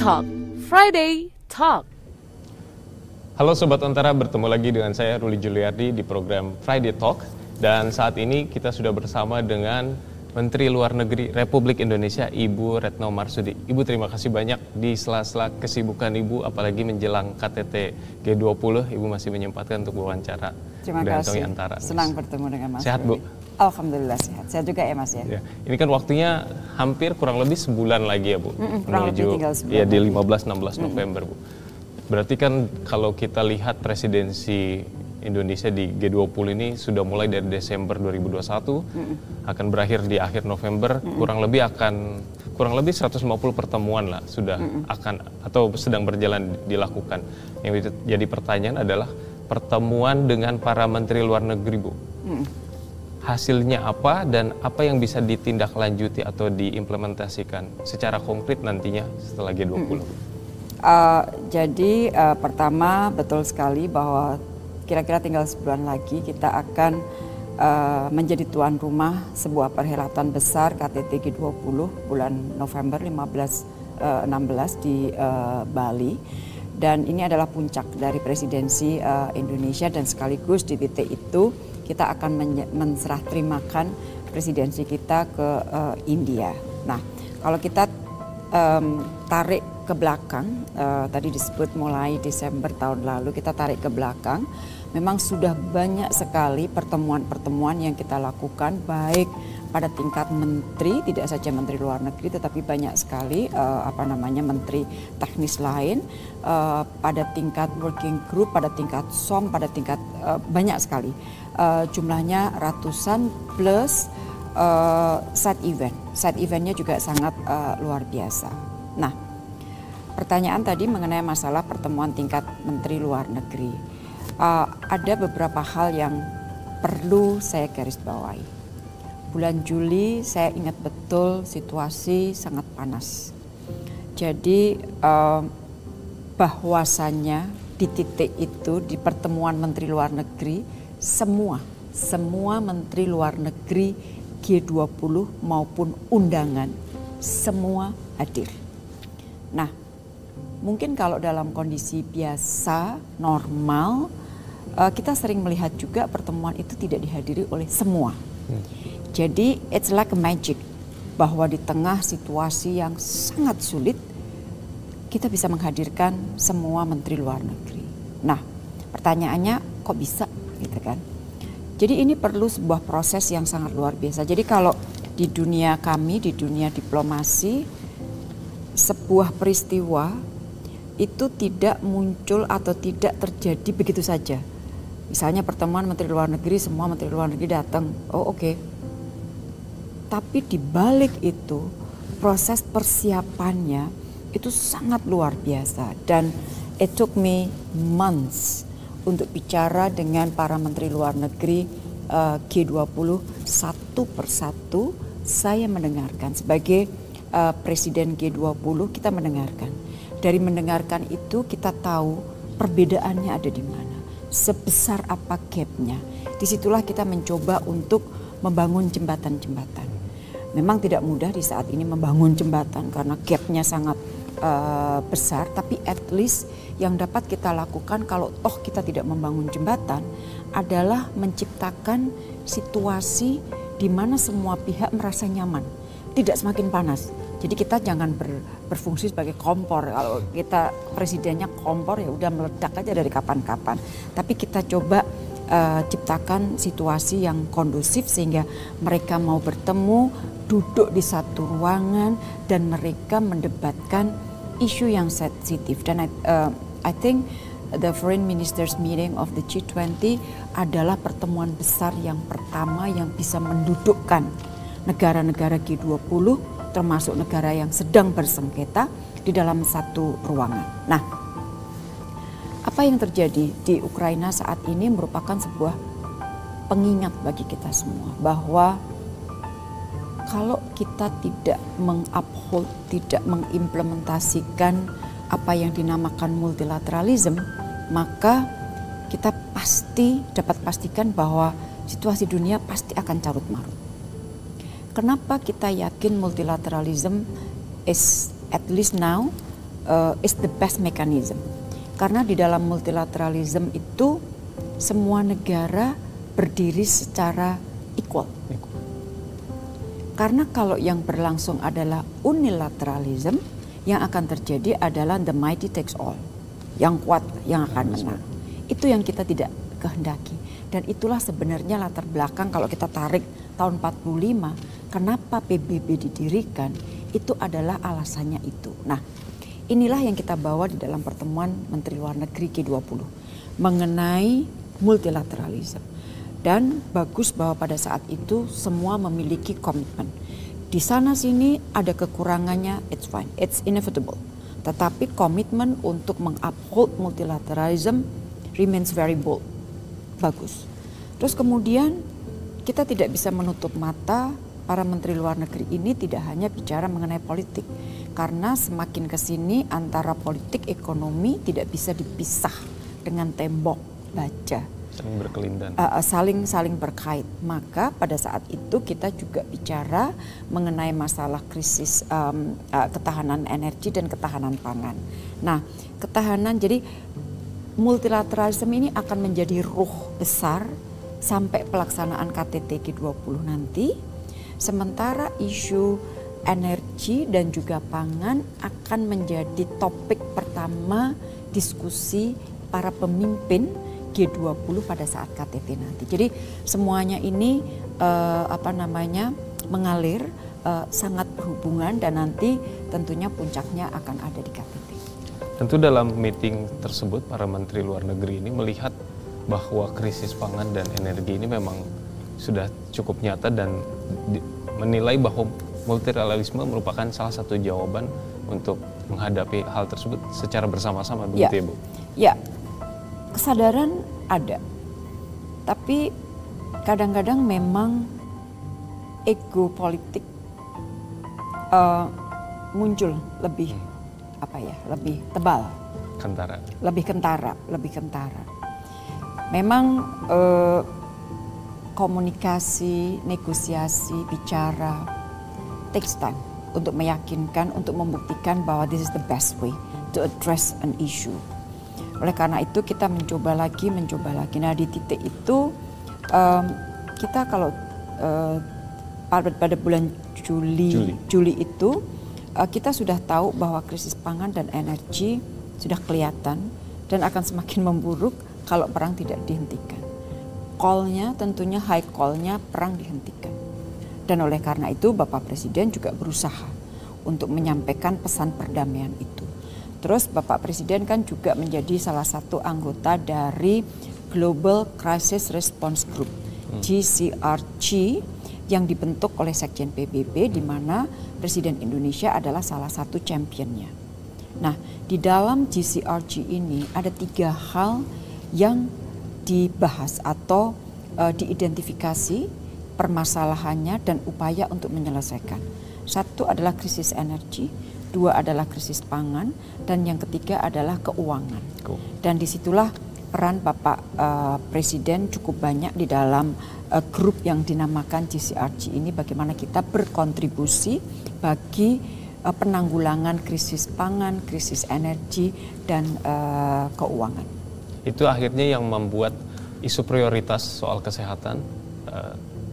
Talk, Friday Talk. Halo Sobat Antara, bertemu lagi dengan saya Ruli Juliardi di program Friday Talk. Dan saat ini kita sudah bersama dengan Menteri Luar Negeri Republik Indonesia, Ibu Retno Marsudi. Ibu, terima kasih banyak di sela-sela kesibukan Ibu, apalagi menjelang KTT G20, Ibu masih menyempatkan untuk wawancara. Terima kasih, Antara. Senang bertemu dengan Mas. Sehat, Bu? Alhamdulillah sehat. Sehat juga ya, Mas ya. Ini kan waktunya hampir kurang lebih sebulan lagi ya, Bu. Kurang lebih tinggal sebulan. Ya, di 15-16 November, Bu. Berarti kan kalau kita lihat presidensi Indonesia di G20 ini sudah mulai dari Desember 2021, akan berakhir di akhir November, kurang lebih 150 pertemuan lah sudah akan atau sedang berjalan dilakukan. Yang jadi pertanyaan adalah pertemuan dengan para menteri luar negeri, Bu. Hasilnya apa dan apa yang bisa ditindaklanjuti atau diimplementasikan secara konkret nantinya setelah G20? Jadi pertama betul sekali bahwa kira-kira tinggal sebulan lagi kita akan menjadi tuan rumah sebuah perhelatan besar KTT G20 bulan November 15-16 di Bali. Dan ini adalah puncak dari presidensi Indonesia dan sekaligus di titik itu kita akan menserah terimakan presidensi kita ke India. Nah, kalau kita tarik ke belakang, tadi disebut mulai Desember tahun lalu, kita tarik ke belakang, memang sudah banyak sekali pertemuan-pertemuan yang kita lakukan, baik pada tingkat menteri, tidak saja menteri luar negeri, tetapi banyak sekali menteri teknis lain, pada tingkat working group, pada tingkat SOM, pada tingkat banyak sekali, jumlahnya ratusan plus side eventnya juga sangat luar biasa. Nah, pertanyaan tadi mengenai masalah pertemuan tingkat menteri luar negeri, ada beberapa hal yang perlu saya garis bawahi. Bulan Juli saya ingat betul situasi sangat panas. Jadi bahwasannya di titik itu di pertemuan menteri luar negeri semua menteri luar negeri G20 maupun undangan semua hadir. Nah, mungkin kalau dalam kondisi biasa normal kita sering melihat juga pertemuan itu tidak dihadiri oleh semua. Jadi it's like a magic bahwa di tengah situasi yang sangat sulit kita bisa menghadirkan semua menteri luar negeri. Nah, pertanyaannya kok bisa gitu kan? Jadi ini perlu sebuah proses yang sangat luar biasa. Jadi kalau di dunia kami, di dunia diplomasi, sebuah peristiwa itu tidak muncul atau tidak terjadi begitu saja. Misalnya pertemuan menteri luar negeri, semua menteri luar negeri datang, oh oke. Tapi di balik itu proses persiapannya itu sangat luar biasa dan it took me months untuk bicara dengan para menteri luar negeri G20 satu persatu. Saya mendengarkan sebagai presiden G20, kita mendengarkan. Dari mendengarkan itu kita tahu perbedaannya ada di mana, sebesar apa gapnya. Disitulah kita mencoba untuk membangun jembatan-jembatan. Memang tidak mudah di saat ini membangun jembatan karena gapnya sangat besar, tapi at least yang dapat kita lakukan kalau toh kita tidak membangun jembatan adalah menciptakan situasi di mana semua pihak merasa nyaman, tidak semakin panas. Jadi kita jangan berfungsi sebagai kompor. Kalau kita presidennya kompor ya udah meledak aja dari kapan-kapan. Tapi kita coba ciptakan situasi yang kondusif sehingga mereka mau bertemu, duduk di satu ruangan dan mereka mendebatkan isu yang sensitif. Dan I think the Foreign Ministers Meeting of the G20 adalah pertemuan besar yang pertama yang bisa mendudukkan negara-negara G20 termasuk negara yang sedang bersengketa di dalam satu ruangan. Nah, apa yang terjadi di Ukraina saat ini merupakan sebuah pengingat bagi kita semua bahwa kalau kita tidak menguphold, tidak mengimplementasikan apa yang dinamakan multilateralism, maka kita pasti dapat pastikan bahwa situasi dunia pasti akan carut marut. Kenapa kita yakin multilateralism is at least now is the best mechanism. Karena di dalam multilateralism itu semua negara berdiri secara equal. Karena kalau yang berlangsung adalah unilateralism, yang akan terjadi adalah the mighty takes all. Yang kuat yang akan menang. Itu yang kita tidak kehendaki. Dan itulah sebenarnya latar belakang kalau kita tarik tahun 45, kenapa PBB didirikan, itu adalah alasannya itu. Nah, inilah yang kita bawa di dalam pertemuan Menteri Luar Negeri G20 mengenai multilateralism. Dan bagus bahwa pada saat itu semua memiliki komitmen. Di sana sini ada kekurangannya, it's fine, it's inevitable. Tetapi komitmen untuk menguphold multilateralism remains very bold. Bagus. Terus kemudian kita tidak bisa menutup mata para menteri luar negeri ini tidak hanya bicara mengenai politik. Karena semakin ke sini antara politik ekonomi tidak bisa dipisah dengan tembok baja. Saling berkelindan. Saling berkait. Maka pada saat itu kita juga bicara mengenai masalah krisis ketahanan energi dan ketahanan pangan. Nah, ketahanan, jadi multilateralisme ini akan menjadi ruh besar sampai pelaksanaan KTT G20 nanti. Sementara isu energi dan juga pangan akan menjadi topik pertama diskusi para pemimpin G20 pada saat KTT nanti. Jadi semuanya ini mengalir, sangat berhubungan dan nanti tentunya puncaknya akan ada di KTT. Tentu dalam meeting tersebut para menteri luar negeri ini melihat bahwa krisis pangan dan energi ini memang sudah cukup nyata dan menilai bahwa multilateralisme merupakan salah satu jawaban untuk menghadapi hal tersebut secara bersama-sama, begitu ya, Bu? Ya. Kesadaran ada, tapi kadang-kadang memang ego politik muncul lebih lebih tebal, lebih kentara. Memang komunikasi, negosiasi, bicara takes time untuk meyakinkan, untuk membuktikan bahwa this is the best way to address an issue. Oleh karena itu kita mencoba lagi. Nah di titik itu kita kalau pada bulan Juli itu kita sudah tahu bahwa krisis pangan dan energi sudah kelihatan dan akan semakin memburuk kalau perang tidak dihentikan. Call-nya tentunya high call-nya perang dihentikan. Dan oleh karena itu Bapak Presiden juga berusaha untuk menyampaikan pesan perdamaian itu. Terus Bapak Presiden kan juga menjadi salah satu anggota dari Global Crisis Response Group, GCRG, yang dibentuk oleh Sekjen PBB di mana Presiden Indonesia adalah salah satu championnya. Nah, di dalam GCRG ini ada 3 hal yang dibahas atau diidentifikasi permasalahannya dan upaya untuk menyelesaikan. 1 adalah krisis energi, 2 adalah krisis pangan, dan yang ketiga adalah keuangan. Dan disitulah peran Bapak Presiden cukup banyak di dalam grup yang dinamakan GCRG ini, bagaimana kita berkontribusi bagi penanggulangan krisis pangan, krisis energi, dan keuangan. Itu akhirnya yang membuat isu prioritas soal kesehatan,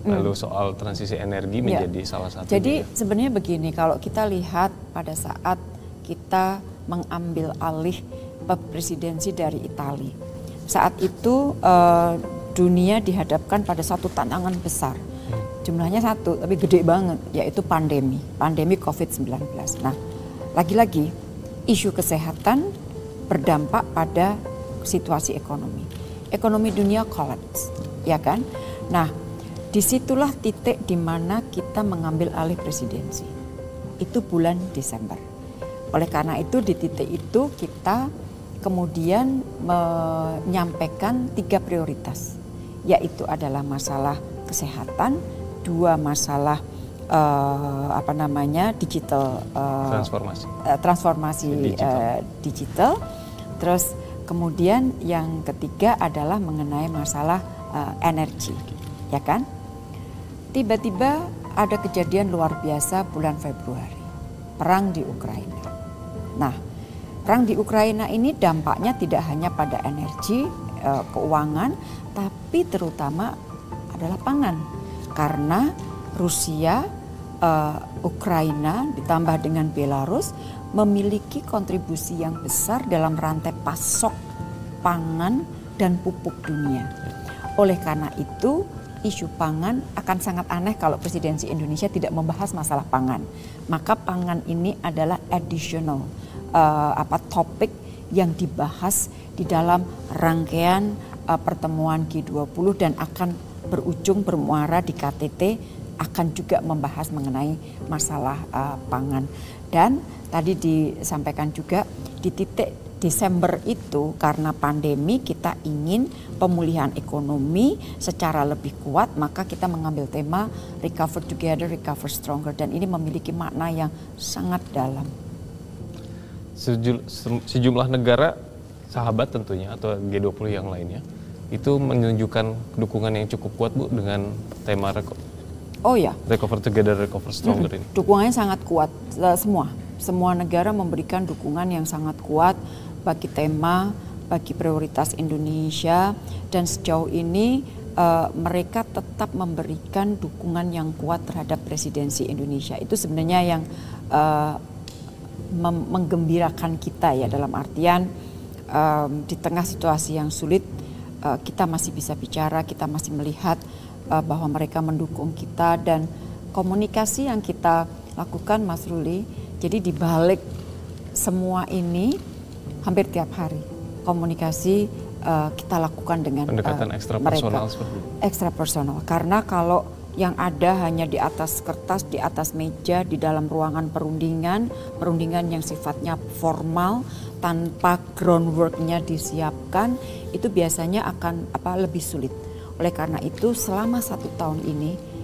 lalu soal transisi energi menjadi salah satu. Jadi sebenarnya begini, kalau kita lihat pada saat kita mengambil alih presidensi dari Italia, saat itu dunia dihadapkan pada satu tantangan besar. Jumlahnya 1, tapi gede banget, yaitu pandemi COVID-19. Nah, lagi-lagi isu kesehatan berdampak pada situasi ekonomi. Ekonomi dunia collapse, ya kan? Nah, disitulah titik di mana kita mengambil alih presidensi. Itu bulan Desember. Oleh karena itu di titik itu kita kemudian menyampaikan 3 prioritas, yaitu adalah masalah kesehatan, 2 masalah digital transformasi digital. Terus kemudian yang ketiga adalah mengenai masalah energi, ya kan? Tiba-tiba ada kejadian luar biasa bulan Februari, perang di Ukraina. Nah, Perang di Ukraina ini dampaknya tidak hanya pada energi, keuangan, tapi terutama adalah pangan. Karena Rusia, Ukraina ditambah dengan Belarus memiliki kontribusi yang besar dalam rantai pasok pangan dan pupuk dunia. Oleh karena itu, isu pangan akan sangat aneh kalau presidensi Indonesia tidak membahas masalah pangan. Maka pangan ini adalah additional topik yang dibahas di dalam rangkaian pertemuan G20 dan akan bermuara di KTT, akan juga membahas mengenai masalah pangan. Dan tadi disampaikan juga di titik Desember itu karena pandemi kita ingin pemulihan ekonomi secara lebih kuat, maka kita mengambil tema Recover Together, Recover Stronger, dan ini memiliki makna yang sangat dalam. Sejumlah negara sahabat tentunya atau G20 yang lainnya itu menunjukkan dukungan yang cukup kuat, Bu, dengan tema Recover Together, Recover Stronger ini. Dukungannya sangat kuat, semua negara memberikan dukungan yang sangat kuat bagi tema, bagi prioritas Indonesia, dan sejauh ini mereka tetap memberikan dukungan yang kuat terhadap presidensi Indonesia. Itu sebenarnya yang menggembirakan kita ya, dalam artian di tengah situasi yang sulit kita masih bisa bicara, kita masih melihat bahwa mereka mendukung kita, dan komunikasi yang kita lakukan, Mas Ruli, jadi di balik semua ini hampir tiap hari komunikasi kita lakukan dengan pendekatan ekstra personal seperti itu. Ekstra personal, karena kalau yang ada hanya di atas kertas, di atas meja, di dalam ruangan perundingan yang sifatnya formal tanpa groundworknya disiapkan, itu biasanya akan lebih sulit. Oleh karena itu selama 1 tahun ini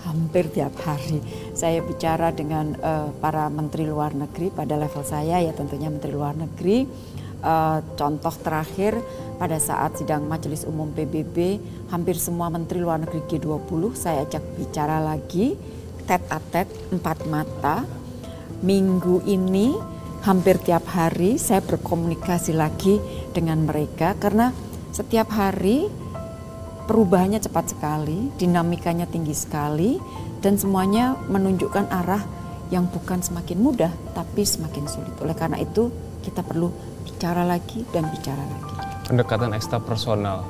hampir tiap hari saya bicara dengan para menteri luar negeri pada level saya ya, tentunya menteri luar negeri. Contoh terakhir pada saat sidang Majelis Umum PBB, hampir semua menteri luar negeri G20 saya ajak bicara lagi tete-a-tete 4 mata. Minggu ini hampir tiap hari saya berkomunikasi lagi dengan mereka karena setiap hari perubahannya cepat sekali, dinamikanya tinggi sekali, dan semuanya menunjukkan arah yang bukan semakin mudah tapi semakin sulit. Oleh karena itu kita perlu bicara lagi dan bicara lagi. Pendekatan ekstra personal,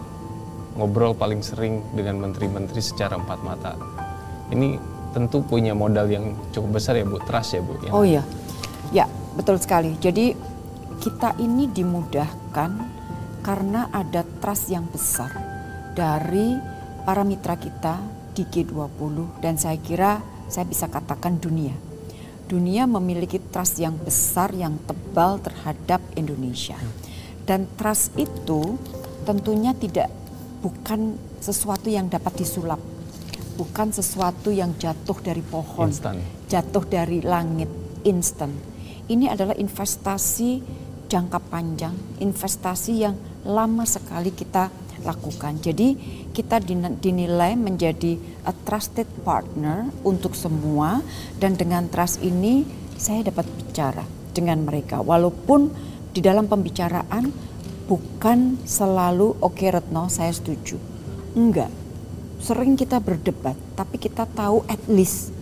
ngobrol paling sering dengan menteri-menteri secara 4 mata. Ini tentu punya modal yang cukup besar ya Bu, trust ya Bu. Oh iya, ya betul sekali. Jadi kita ini dimudahkan karena ada trust yang besar dari para mitra kita di G20, dan saya kira saya bisa katakan dunia. Dunia memiliki trust yang besar, yang tebal terhadap Indonesia. Dan trust itu tentunya bukan sesuatu yang dapat disulap. Bukan sesuatu yang jatuh dari pohon, jatuh dari langit, instan. Ini adalah investasi jangka panjang, investasi yang lama sekali kita lakukan. Jadi kita dinilai menjadi a trusted partner untuk semua, dan dengan trust ini saya dapat bicara dengan mereka. Walaupun di dalam pembicaraan bukan selalu oke Retno saya setuju. Enggak. Sering kita berdebat, tapi kita tahu at least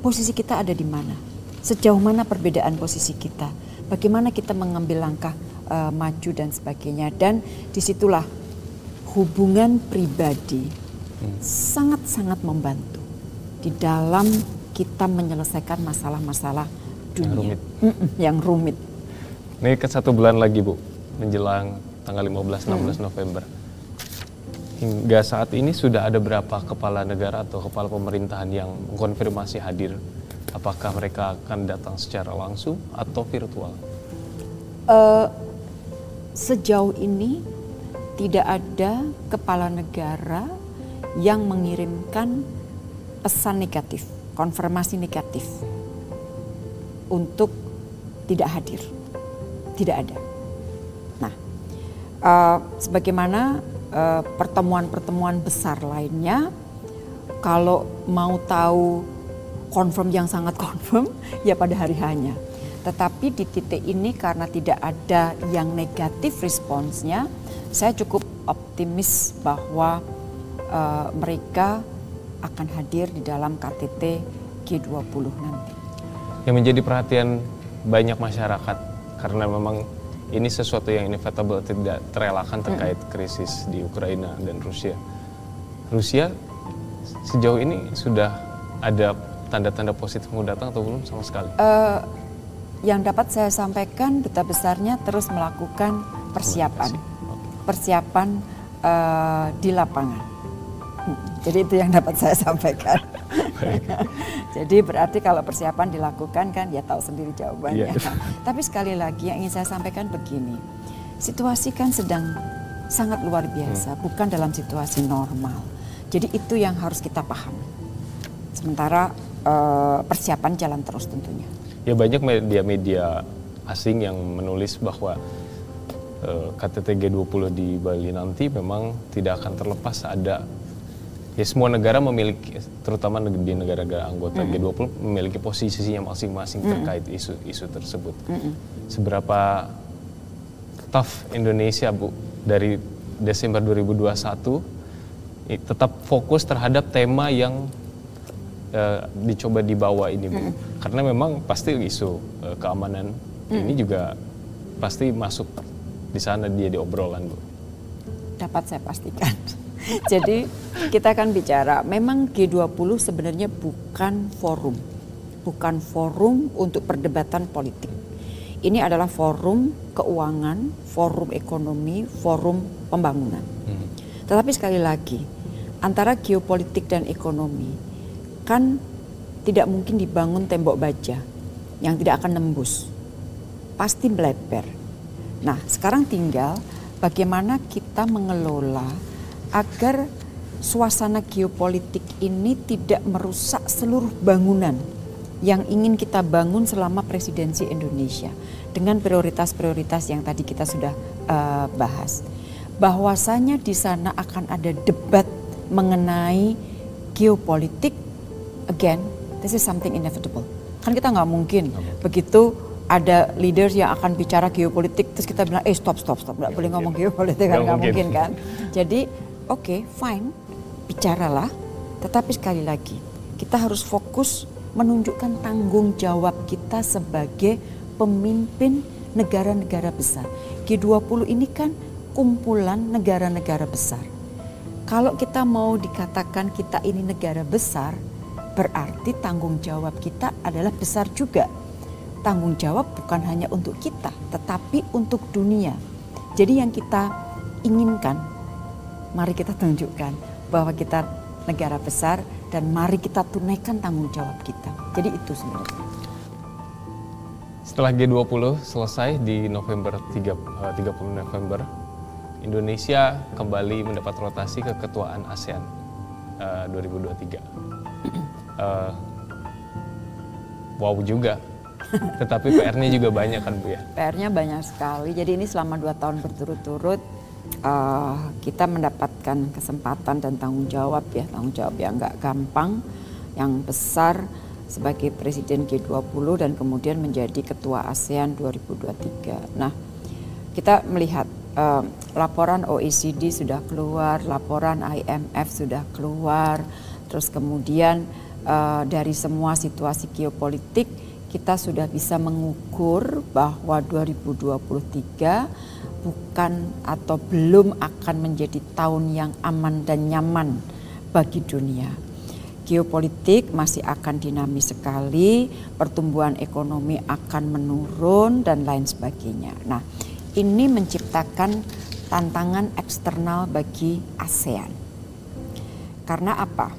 posisi kita ada di mana. Sejauh mana perbedaan posisi kita. Bagaimana kita mengambil langkah maju dan sebagainya. Dan disitulah hubungan pribadi sangat-sangat membantu di dalam kita menyelesaikan masalah-masalah dunia yang rumit. Ini ke 1 bulan lagi Bu, menjelang tanggal 15-16 November. Hingga saat ini sudah ada berapa kepala negara atau kepala pemerintahan yang mengkonfirmasi hadir? Apakah mereka akan datang secara langsung atau virtual? Sejauh ini tidak ada kepala negara yang mengirimkan pesan negatif, konfirmasi negatif untuk tidak hadir. Tidak ada. Nah, sebagaimana pertemuan-pertemuan besar lainnya, kalau mau tahu confirm yang sangat confirm, ya pada hari hanya. Tetapi di titik ini karena tidak ada yang negatif responsnya, saya cukup optimis bahwa mereka akan hadir di dalam KTT G20 nanti. Yang menjadi perhatian banyak masyarakat karena memang ini sesuatu yang inevitable, tidak terelakkan terkait krisis di Ukraina dan Rusia. Rusia sejauh ini sudah ada tanda-tanda positif mau datang atau belum sama sekali? Yang dapat saya sampaikan, duta besarnya terus melakukan persiapan di lapangan. Jadi itu yang dapat saya sampaikan. Jadi berarti kalau persiapan dilakukan kan ya tahu sendiri jawabannya. Tapi sekali lagi yang ingin saya sampaikan begini, situasi kan sedang sangat luar biasa, bukan dalam situasi normal. Jadi itu yang harus kita pahami. Sementara persiapan jalan terus tentunya. Ya banyak media-media asing yang menulis bahwa KTT G20 di Bali nanti memang tidak akan terlepas ada, ya semua negara memiliki, terutama di negara-negara anggota G20 memiliki posisinya masing-masing terkait isu tersebut. Seberapa tough Indonesia, Bu, dari Desember 2021 tetap fokus terhadap tema yang dicoba dibawa ini, Bu. Karena memang pasti isu keamanan ini juga pasti masuk di sana, dia di obrolan, Bu. Dapat saya pastikan. Jadi kita akan bicara, memang G20 sebenarnya bukan forum untuk perdebatan politik. Ini adalah forum keuangan, forum ekonomi, forum pembangunan. Tetapi sekali lagi, antara geopolitik dan ekonomi kan tidak mungkin dibangun tembok baja yang tidak akan nembus, pasti melebar. Nah, sekarang tinggal bagaimana kita mengelola agar suasana geopolitik ini tidak merusak seluruh bangunan yang ingin kita bangun selama presidensi Indonesia dengan prioritas-prioritas yang tadi kita sudah bahas. Bahwasanya di sana akan ada debat mengenai geopolitik. Again, this is something inevitable. Kan kita nggak mungkin begitu ada leaders yang akan bicara geopolitik terus kita bilang stop, nggak boleh ngomong geopolitik, kan nggak mungkin kan. Jadi oke, fine, bicaralah. Tetapi sekali lagi kita harus fokus menunjukkan tanggung jawab kita sebagai pemimpin negara-negara besar. G20 ini kan kumpulan negara-negara besar. Kalau kita mau dikatakan kita ini negara besar, berarti tanggung jawab kita adalah besar juga. Tanggung jawab bukan hanya untuk kita, tetapi untuk dunia. Jadi yang kita inginkan, mari kita tunjukkan bahwa kita negara besar dan mari kita tunaikan tanggung jawab kita. Jadi itu sebenarnya. Setelah G20 selesai di November 30 November, Indonesia kembali mendapat rotasi ke ketuaan ASEAN 2023. Wow juga, tetapi PR-nya juga banyak kan, Bu ya? PR-nya banyak sekali. Jadi ini selama 2 tahun berturut-turut kita mendapatkan kesempatan dan tanggung jawab ya, tanggung jawab yang nggak gampang, yang besar sebagai Presiden G20 dan kemudian menjadi Ketua ASEAN 2023. Nah, kita melihat laporan OECD sudah keluar, laporan IMF sudah keluar, terus kemudian dari semua situasi geopolitik kita sudah bisa mengukur bahwa 2023 bukan atau belum akan menjadi tahun yang aman dan nyaman bagi dunia. Geopolitik masih akan dinamis sekali, pertumbuhan ekonomi akan menurun dan lain sebagainya. Nah, ini menciptakan tantangan eksternal bagi ASEAN. Karena apa?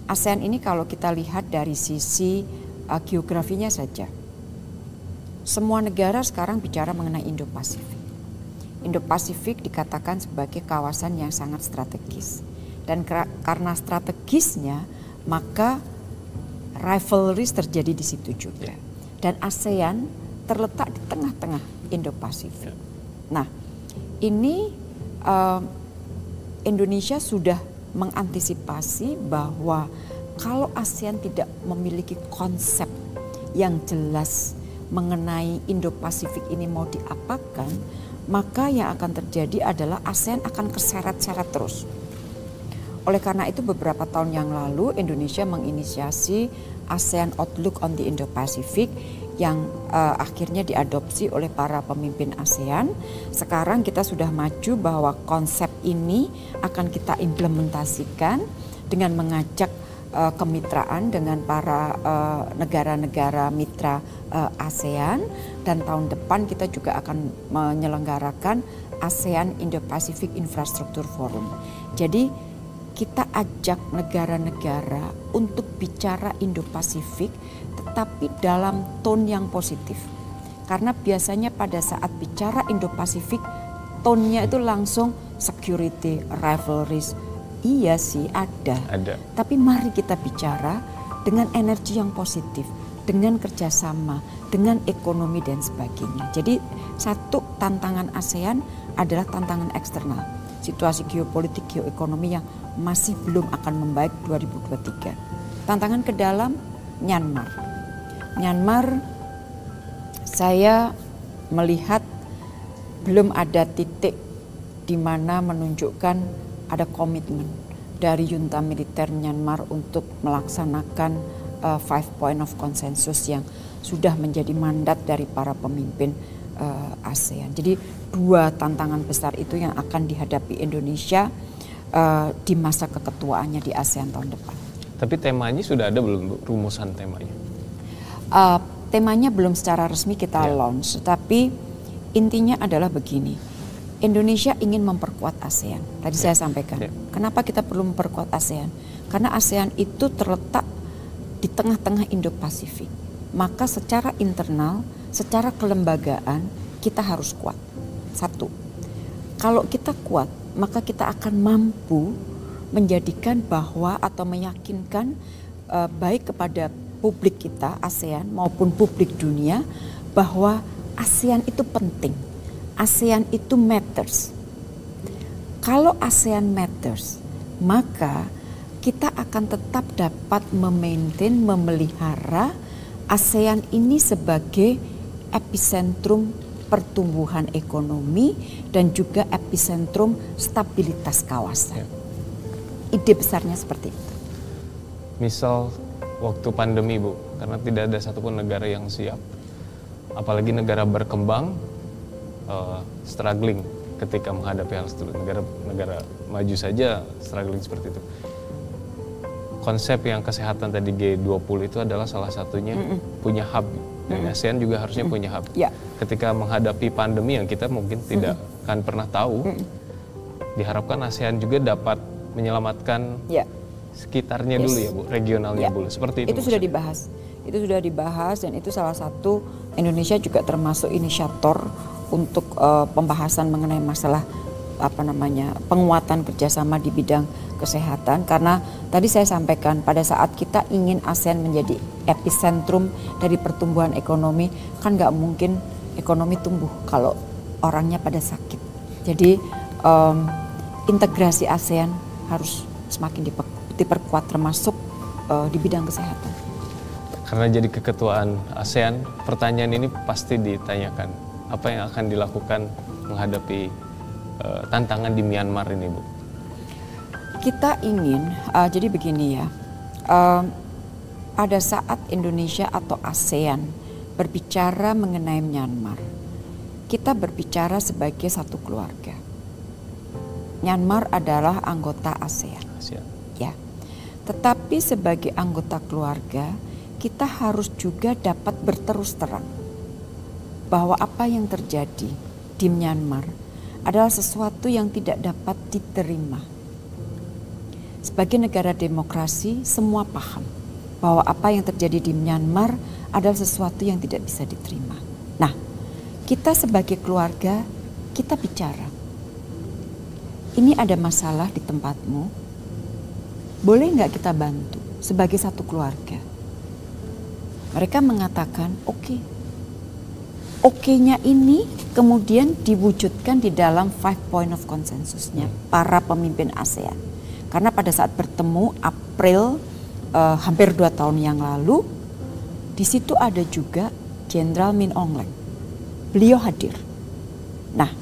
ASEAN ini kalau kita lihat dari sisi geografinya saja, semua negara sekarang bicara mengenai Indo-Pasifik. Indo-Pasifik dikatakan sebagai kawasan yang sangat strategis. Dan karena strategisnya, maka rivalries terjadi di situ juga. Dan ASEAN terletak di tengah-tengah Indo-Pasifik. Nah, ini Indonesia sudah mengantisipasi bahwa kalau ASEAN tidak memiliki konsep yang jelas mengenai Indo-Pasifik ini mau diapakan, maka yang akan terjadi adalah ASEAN akan keseret-seret terus. Oleh karena itu beberapa tahun yang lalu Indonesia menginisiasi ASEAN Outlook on the Indo-Pacific yang akhirnya diadopsi oleh para pemimpin ASEAN. Sekarang kita sudah maju bahwa konsep ini akan kita implementasikan dengan mengajak kemitraan dengan para negara-negara mitra ASEAN, dan tahun depan kita juga akan menyelenggarakan ASEAN Indo-Pacific Infrastructure Forum. Jadi kita ajak negara-negara untuk bicara Indo-Pasifik tetapi dalam tone yang positif. Karena biasanya pada saat bicara Indo-Pasifik tone-nya itu langsung security, rivalries. Iya sih ada. Tapi mari kita bicara dengan energi yang positif, dengan kerjasama, dengan ekonomi dan sebagainya. Jadi satu tantangan ASEAN adalah tantangan eksternal. Situasi geopolitik, geoekonomi yang masih belum akan membaik 2023. Tantangan ke dalam, Myanmar. Myanmar saya melihat belum ada titik di mana menunjukkan ada komitmen dari junta militer Myanmar untuk melaksanakan 5 point of consensus yang sudah menjadi mandat dari para pemimpin ASEAN. Jadi dua tantangan besar itu yang akan dihadapi Indonesia di masa keketuaannya di ASEAN tahun depan. Tapi temanya sudah ada belum, Bu? Rumusan temanya? Temanya belum secara resmi kita launch, tapi intinya adalah begini. Indonesia ingin memperkuat ASEAN. Tadi saya sampaikan. Kenapa kita perlu memperkuat ASEAN? Karena ASEAN itu terletak di tengah-tengah Indo-Pasifik. Maka secara internal, secara kelembagaan kita harus kuat. Satu, kalau kita kuat, maka kita akan mampu menjadikan bahwa atau meyakinkan baik kepada publik kita ASEAN maupun publik dunia bahwa ASEAN itu penting, ASEAN itu matters. Kalau ASEAN matters, maka kita akan tetap dapat memaintain, memelihara ASEAN ini sebagai epicentrum pertumbuhan ekonomi dan juga epicentrum stabilitas kawasan. Ide besarnya seperti itu. Misal waktu pandemi, Bu, karena tidak ada satupun negara yang siap, apalagi negara berkembang struggling ketika menghadapi hal itu. Negara maju saja struggling seperti itu. Konsep yang kesehatan tadi G20 itu adalah salah satunya punya hub. Dan ASEAN juga harusnya punya hub. Ketika menghadapi pandemi yang kita mungkin tidak akan pernah tahu, diharapkan ASEAN juga dapat menyelamatkan sekitarnya dulu ya, Bu, regionalnya dulu. Seperti itu. Itu sudah dibahas. Itu sudah dibahas dan itu salah satu Indonesia juga termasuk inisiator untuk pembahasan mengenai masalah penguatan kerjasama di bidang kesehatan, karena tadi saya sampaikan pada saat kita ingin ASEAN menjadi epicentrum dari pertumbuhan ekonomi, kan nggak mungkin ekonomi tumbuh kalau orangnya pada sakit. Jadi integrasi ASEAN harus semakin diperkuat termasuk di bidang kesehatan. Karena jadi keketuaan ASEAN, pertanyaan ini pasti ditanyakan. Apa yang akan dilakukan menghadapi tantangan di Myanmar ini, Bu? Kita ingin, jadi begini ya, pada saat Indonesia atau ASEAN berbicara mengenai Myanmar, kita berbicara sebagai satu keluarga. Myanmar adalah anggota ASEAN. Ya. Tetapi sebagai anggota keluarga, kita harus juga dapat berterus terang bahwa apa yang terjadi di Myanmar adalah sesuatu yang tidak dapat diterima. Sebagai negara demokrasi, semua paham bahwa apa yang terjadi di Myanmar adalah sesuatu yang tidak bisa diterima. Nah, kita sebagai keluarga, kita bicara. Ini ada masalah di tempatmu, boleh nggak kita bantu sebagai satu keluarga? Mereka mengatakan oke. Oke-nya ini kemudian diwujudkan di dalam 5 point of consensusnya para pemimpin ASEAN. Karena pada saat bertemu April hampir 2 tahun yang lalu, di situ ada juga Jenderal Min Aung Hlaing. Beliau hadir. Nah,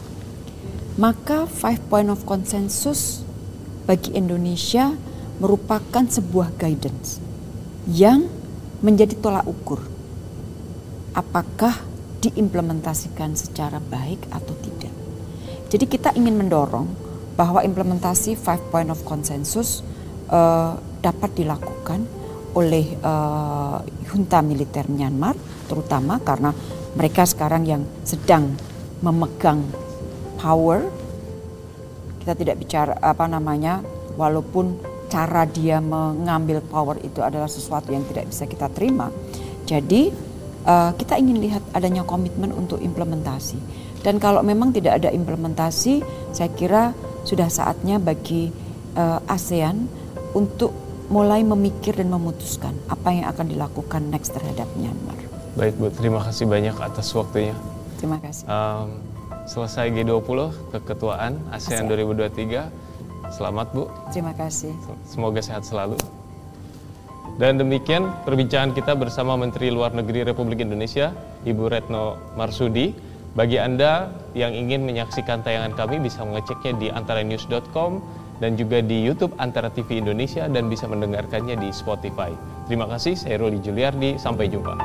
maka 5 point of consensus bagi Indonesia merupakan sebuah guidance yang menjadi tolak ukur apakah diimplementasikan secara baik atau tidak. Jadi kita ingin mendorong bahwa implementasi 5 point of consensus dapat dilakukan oleh junta militer Myanmar, terutama karena mereka sekarang yang sedang memegang power. Kita tidak bicara walaupun cara dia mengambil power itu adalah sesuatu yang tidak bisa kita terima. Jadi kita ingin lihat adanya komitmen untuk implementasi. Dan kalau memang tidak ada implementasi, saya kira sudah saatnya bagi ASEAN untuk mulai memikir dan memutuskan apa yang akan dilakukan next terhadap Myanmar. Baik Bu, terima kasih banyak atas waktunya. Terima kasih. Selesai G20, keketuaan ASEAN 2023. Selamat Bu. Terima kasih. Semoga sehat selalu. Dan demikian perbincangan kita bersama Menteri Luar Negeri Republik Indonesia, Ibu Retno Marsudi. Bagi Anda yang ingin menyaksikan tayangan kami bisa mengeceknya di antaranews.com dan juga di YouTube Antara TV Indonesia dan bisa mendengarkannya di Spotify. Terima kasih, saya Ruli Juliardi. Sampai jumpa.